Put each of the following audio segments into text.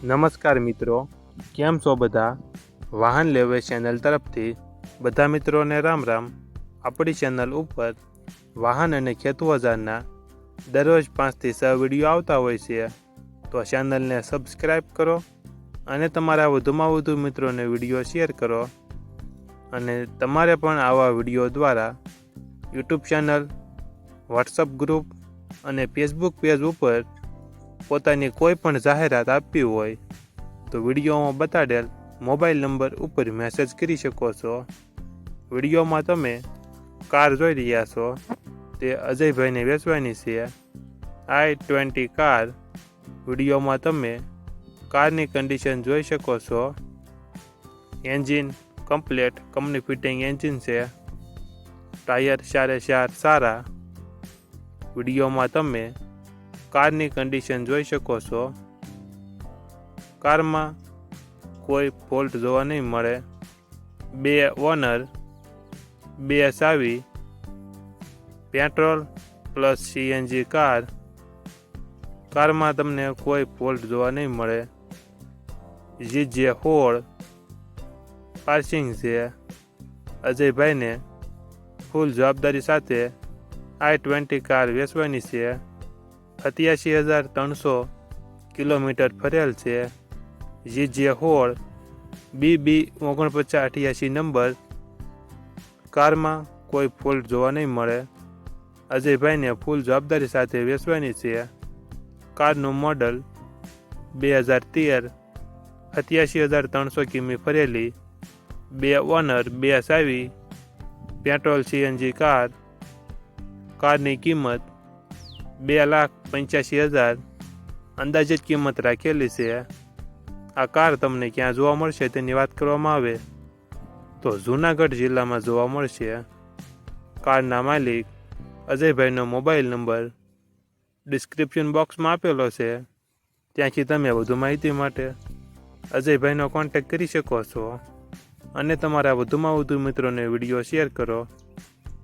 નમસ્કાર મિત્રો, કેમ છો બધા? વાહન લેવે ચેનલ તરફથી બધા મિત્રોને રામ રામ. આપણી ચેનલ ઉપર વાહન અને ખેત ઓજારના દરરોજ 5 થી 6 વિડીયો આવતા હોય છે, તો ચેનલને સબસ્ક્રાઈબ કરો અને તમારા વધુમાં વધુ મિત્રોને વિડીયો શેર કરો. અને તમારે પણ આવા વિડીયો દ્વારા યુટ્યુબ ચેનલ, વોટ્સઅપ ગ્રુપ અને ફેસબુક પેજ ઉપર પોતાની કોઈ પણ જાહેરાત આપવી હોય તો વિડીયોમાં બતાડેલ મોબાઈલ નંબર ઉપર મેસેજ કરી શકો છો. વિડીયોમાં તમે કાર જોઈ રહ્યા છો તે અજયભાઈને વેચવાની છે. i20 car. વિડીયોમાં તમે કારની કન્ડિશન જોઈ શકો છો. Engine complete company fitting engine છે. ટાયર 4 સારા. વિડીયોમાં તમે કારની કન્ડિશન જોઈ શકો છો. કારમાં કોઈ ફોલ્ટ જોવા નહીં મળે. 2 ઓનર, 2 ચાવી. Petrol plus CNG car. કારમાં તમને કોઈ ફોલ્ટ જોવા નહીં મળે. GJ16 પાર્સિંગ છે. અજયભાઈને ફૂલ જવાબદારી સાથે i20 કાર વેચવાની છે. 87,300 કિલોમીટર ફરેલ છે. GJ16 BB4988 number. કારમાં કોઈ ફોલ્ટ જોવા નહીં મળે. અજયભાઈને ફૂલ જવાબદારી સાથે વેચવાની છે. કારનું મોડલ 2013. 87,300 કિમી ફરેલી. 2 ઓનર, 2 ચાવી. Petrol CNG car. કારની કિંમત 2,85,000 અંદાજિત કિંમત રાખેલી છે. આ કાર તમને ક્યાં જોવા મળશે તેની વાત કરવામાં આવે તો જૂનાગઢ જિલ્લામાં જોવા મળશે. કારના માલિક અજયભાઈનો મોબાઈલ નંબર ડિસ્ક્રિપ્શન બોક્સમાં આપેલો છે, ત્યાંથી તમે વધુ માહિતી માટે અજયભાઈનો કોન્ટેક્ટ કરી શકો છો. અને તમારા વધુમાં વધુ મિત્રોને વિડીયો શેર કરો,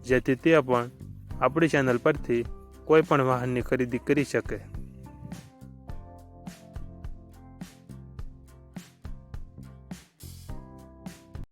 જેથી તે પણ આપણી ચેનલ પરથી કોઈ પણ વાહનની ખરીદી કરી શકે.